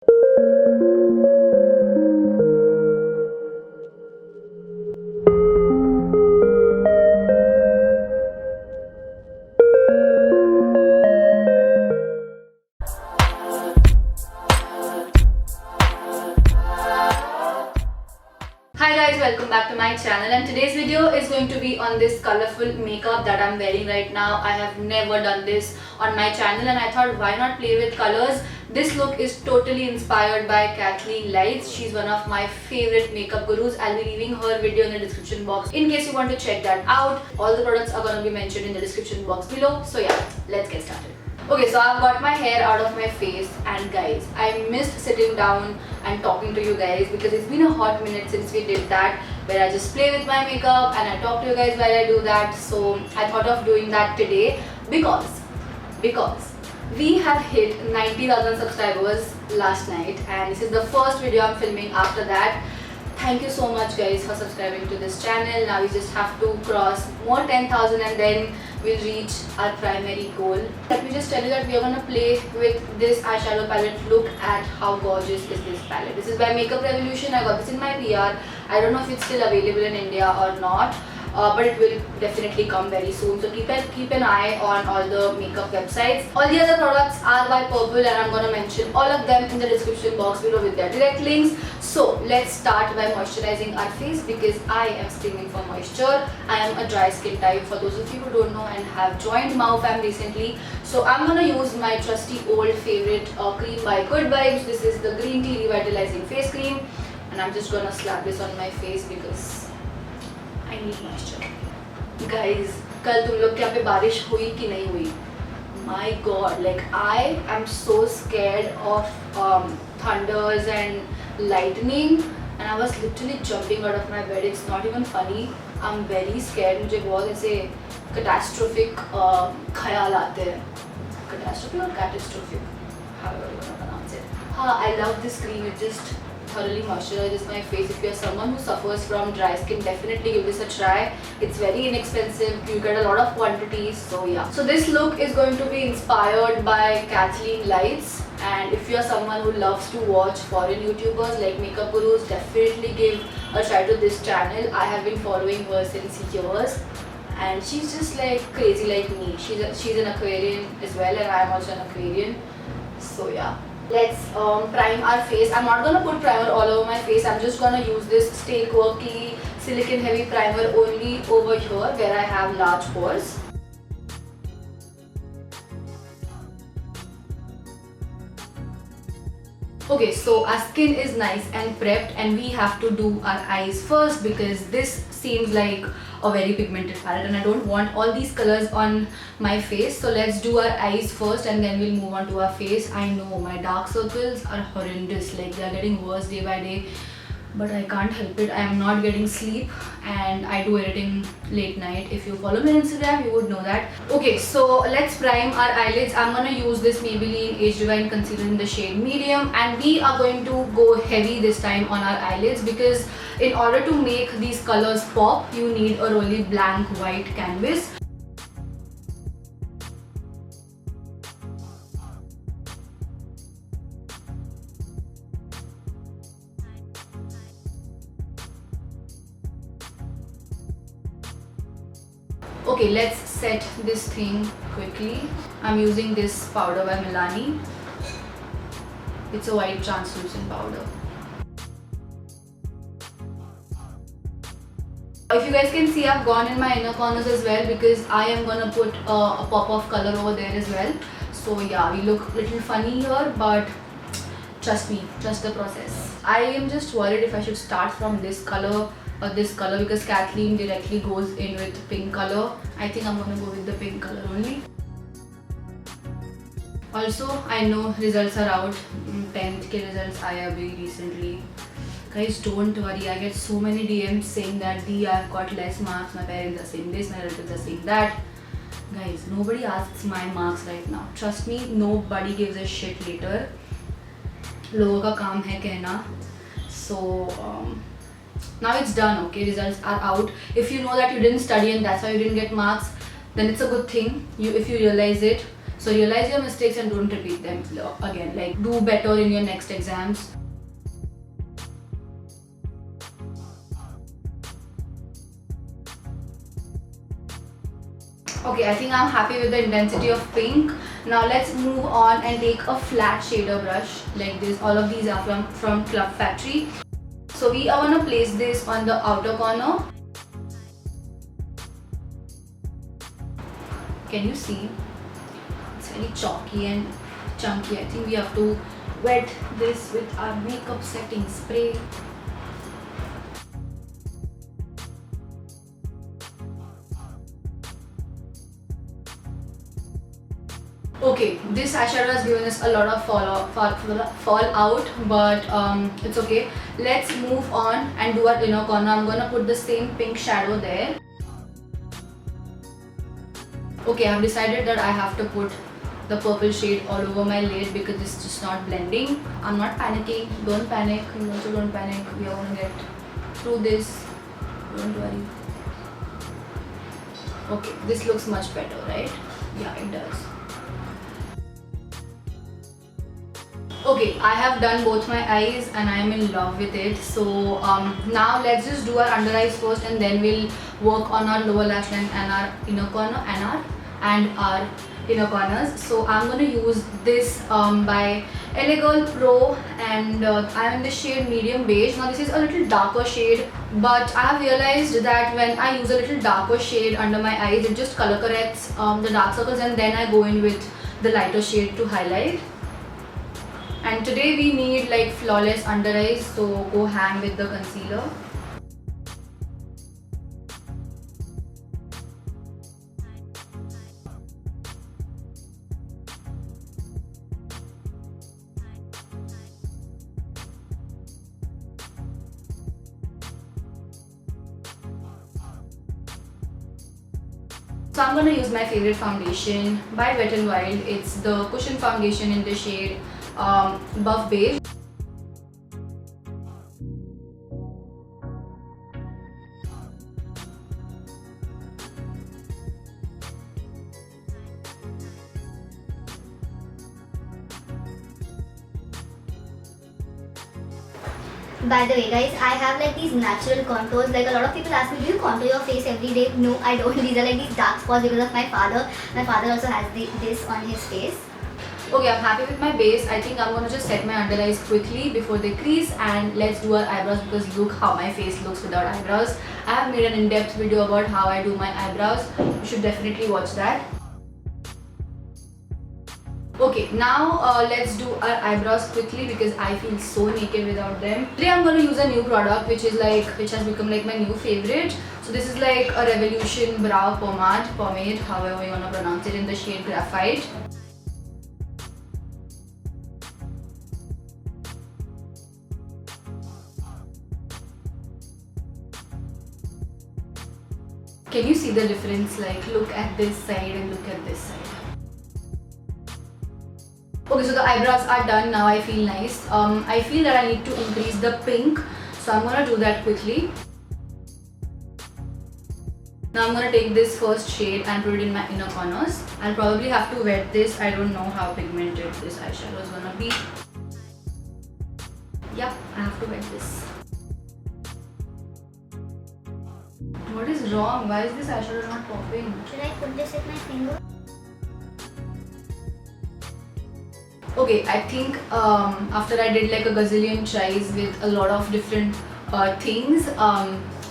Hi guys, welcome back to my channel, and today's video is going to be on this colorful makeup that I'm wearing right now. I have never done this on my channel and I thought why not play with colors. This look is totally inspired by Kathleen Lights. She's one of my favorite makeup gurus. I'll be leaving her video in the description box in case you want to check that out. All the products are going to be mentioned in the description box below. So yeah, let's get started. Okay, so I've got my hair out of my face, and guys, I missed sitting down and talking to you guys because it's been a hot minute since we did that, where I just play with my makeup and I talk to you guys while I do that. So I thought of doing that today because we have hit 90,000 subscribers last night, and this is the first video I'm filming after that. Thank you so much guys for subscribing to this channel. Now we just have to cross more 10,000 and then we'll reach our primary goal. Let me just tell you that we are going to play with this eyeshadow palette. Look at how gorgeous is this palette. This is by Makeup Revolution. I got this in my PR. I don't know if it's still available in India or not. But it will definitely come very soon, so keep an eye on all the makeup websites. All the other products are by Purple and I'm going to mention all of them in the description box below with their direct links. So let's start by moisturizing our face because I am screaming for moisture. I am a dry skin type, for those of you who don't know and have joined Maufam recently. So I'm going to use my trusty old favorite cream by Good Vibes. This is the Green Tea Revitalizing Face Cream, and I'm just going to slap this on my face because I need moisture. Guys, कल तुम लोग के यहाँ पे बारिश हुई कि नहीं हुई? My God, like I am so scared of thunders and lightning, and I was literally jumping out of my bed. It's not even funny. I'm very scared. मुझे बहुत ऐसे catastrophic ख्याल आते हैं. Catastrophic or catastrophic? However you want to pronounce it. I love this cream. It just thoroughly moisturizes my face. If you're someone who suffers from dry skin, definitely give this a try. It's very inexpensive. You get a lot of quantities. So yeah. So this look is going to be inspired by Kathleen Lights. And if you're someone who loves to watch foreign YouTubers like makeup gurus, definitely give a try to this channel. I have been following her since years. And she's just like crazy like me. She's an Aquarian as well, and I'm also an Aquarian. So yeah. Let's prime our face. I'm not gonna put primer all over my face. I'm just gonna use this Stay Quirky Silicon Heavy Primer only over here where I have large pores. Okay, so our skin is nice and prepped, and we have to do our eyes first because this seems like a very pigmented palette and I don't want all these colors on my face. So let's do our eyes first and then we'll move on to our face. I know my dark circles are horrendous, like they are getting worse day by day, but I can't help it. I am not getting sleep and I do editing late night. If you follow me on Instagram, you would know that. Okay, so let's prime our eyelids. I'm gonna use this Maybelline Age Divine Concealer in the shade medium, and we are going to go heavy this time on our eyelids because in order to make these colors pop, you need a really blank white canvas. Okay, let's set this thing quickly. I'm using this powder by Milani. It's a white translucent powder. If you guys can see, I've gone in my inner corners as well because I am gonna put a pop of color over there as well. So yeah, we look a little funny here, but trust me, trust the process. I am just worried if I should start from this color or this color because Kathleen directly goes in with pink color. I think I'm gonna go with the pink color only. Also, I know results are out. 10th के results आया अभी recently. Guys, don't worry. I get so many DMs saying that I've got less marks. My parents are saying this. My relatives are saying that. Guys, nobody asks my marks right now. Trust me, nobody gives a shit later. लोगों का काम है कहना. So now it's done. Okay, results are out. If you know that you didn't study and that's why you didn't get marks, then it's a good thing. If you realize it. So realize your mistakes and don't repeat them again. Like, do better in your next exams. Okay, I think I'm happy with the intensity of pink. Now let's move on and take a flat shader brush like this. All of these are from Club Factory. So we are gonna place this on the outer corner. Can you see? It's very chalky and chunky. I think we have to wet this with our makeup setting spray. Okay, this eyeshadow has given us a lot of fallout, but it's okay. Let's move on and do our inner corner. I'm gonna put the same pink shadow there. Okay, I've decided that I have to put the purple shade all over my lid because it's just not blending. I'm not panicking. Don't panic. You also don't panic. We are gonna get through this. Don't worry. Okay, this looks much better, right? Yeah, it does. Okay, I have done both my eyes and I am in love with it. So now let's just do our under eyes first, and then we'll work on our lower lash line and our inner corner and our inner corners. So I'm going to use this by LA Girl Pro, and I'm in the shade medium beige. Now this is a little darker shade, but I have realized that when I use a little darker shade under my eyes, it just color corrects the dark circles, and then I go in with the lighter shade to highlight. And today we need like flawless under eyes, so go hang with the concealer. So I'm gonna use my favorite foundation by Wet n Wild. It's the Cushion Foundation in the shade Buff Beige. By the way guys, I have like these natural contours. Like a lot of people ask me, do you contour your face every day? No, I don't. These are like these dark spots because of my father. My father also has this on his face. Okay, I'm happy with my base. I think I'm gonna just set my under eyes quickly before they crease, and let's do our eyebrows because look how my face looks without eyebrows. I have made an in-depth video about how I do my eyebrows. You should definitely watch that. Okay, now let's do our eyebrows quickly because I feel so naked without them. Today I'm going to use a new product which has become like my new favorite. So this is like a Revolution Brow Pomade, however you want to pronounce it, in the shade Graphite. Can you see the difference? Like, look at this side and look at this side. Okay, so the eyebrows are done. Now I feel nice. I feel that I need to increase the pink, so I'm gonna do that quickly. Now I'm gonna take this first shade and put it in my inner corners. I'll probably have to wet this. I don't know how pigmented this eyeshadow is gonna be. Yep, I have to wet this. What is wrong? Why is this eyeshadow not popping? Should I put this with my finger? Okay, I think after I did like a gazillion tries with a lot of different things,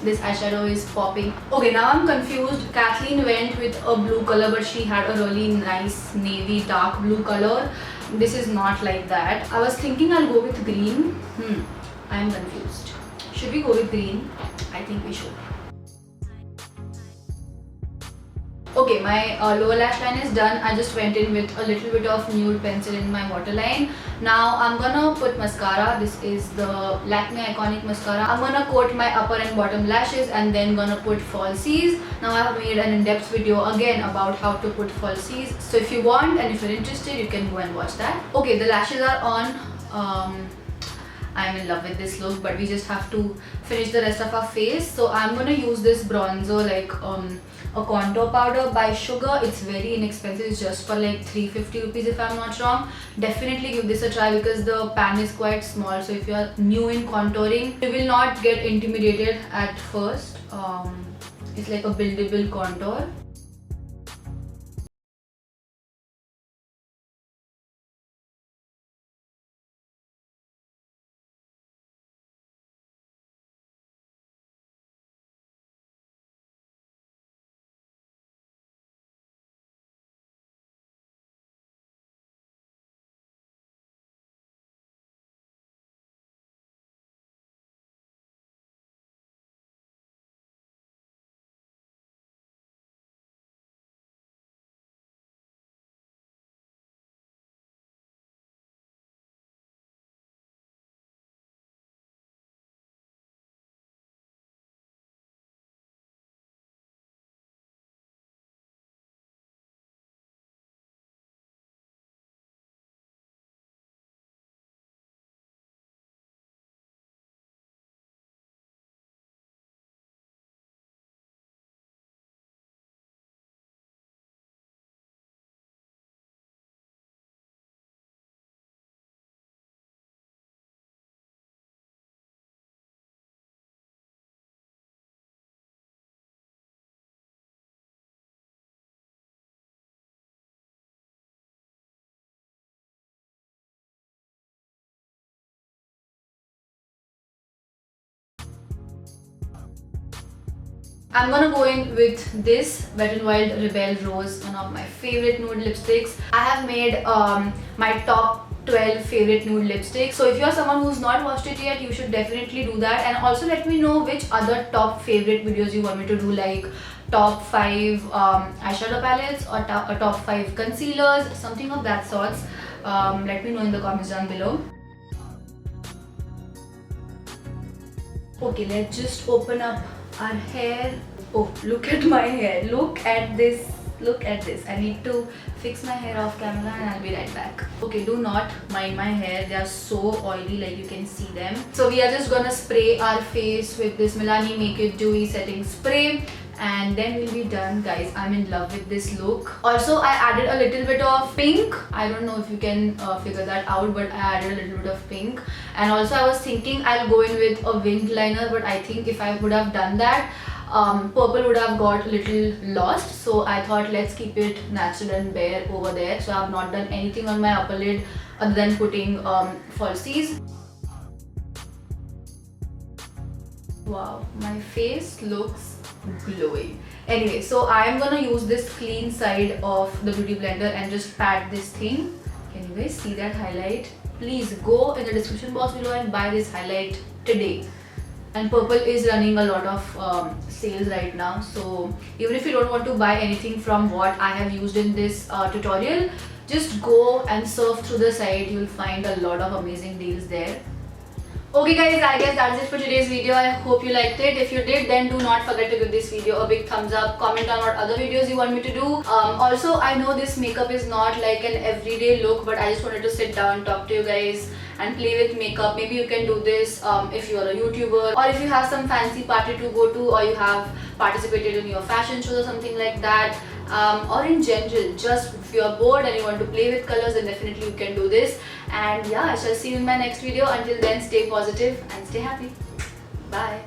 this eyeshadow is popping. Okay, now I'm confused. Kathleen went with a blue color, but she had a really nice navy dark blue color. This is not like that. I was thinking I'll go with green. I am confused. Should we go with green? I think we should. Okay, my lower lash line is done. I just went in with a little bit of nude pencil in my waterline. Now I'm gonna put mascara. This is the Lakme Iconic Mascara. I'm gonna coat my upper and bottom lashes and then gonna put falsies. Now I have made an in-depth video again about how to put falsies. So if you want and if you're interested, you can go and watch that. Okay, the lashes are on. I'm in love with this look, but we just have to finish the rest of our face. So I'm gonna use this bronzer, like a contour powder by Sugar. It's very inexpensive. It's just for like 350 rupees if I'm not wrong. Definitely give this a try because the pan is quite small. So if you are new in contouring, you will not get intimidated at first. It's like a buildable contour. I'm gonna go in with this Wet n Wild Rebel Rose, one of my favorite nude lipsticks. I have made my top 12 favorite nude lipsticks. So if you're someone who's not watched it yet, you should definitely do that. And also let me know which other top favorite videos you want me to do, like top 5 eyeshadow palettes or top 5 concealers, something of that sorts. Let me know in the comments down below. Okay, let's just open up our hair. Oh, look at my hair. Look at this. Look at this. I need to fix my hair off camera and I'll be right back. Okay, do not mind my hair. They are so oily, like you can see them. So we are just gonna spray our face with this Milani Make It Dewy Setting Spray. And then we'll be done, guys. I'm in love with this look. Also, I added a little bit of pink. I don't know if you can figure that out, but I added a little bit of pink. And also I was thinking I'll go in with a winged liner, but I think if I would have done that, purple would have got a little lost. So I thought let's keep it natural and bare over there. So I have not done anything on my upper lid other than putting falsies. Wow, my face looks glowing. Anyway, so I am gonna use this clean side of the beauty blender and just pat this thing. Can you guys see that highlight? Please go in the description box below and buy this highlight today. And Purple is running a lot of sales right now, so even if you don't want to buy anything from what I have used in this tutorial, just go and surf through the site. You'll find a lot of amazing deals there. Okay guys, I guess that's it for today's video. I hope you liked it. If you did, then do not forget to give this video a big thumbs up. Comment down what other videos you want me to do. Also, I know this makeup is not like an everyday look, but I just wanted to sit down, talk to you guys and play with makeup. Maybe you can do this if you are a YouTuber, or if you have some fancy party to go to, or you have participated in your fashion shows or something like that. Or in general, just if you are bored and you want to play with colors, then definitely you can do this. And yeah, I shall see you in my next video. Until then, stay positive and stay happy. Bye.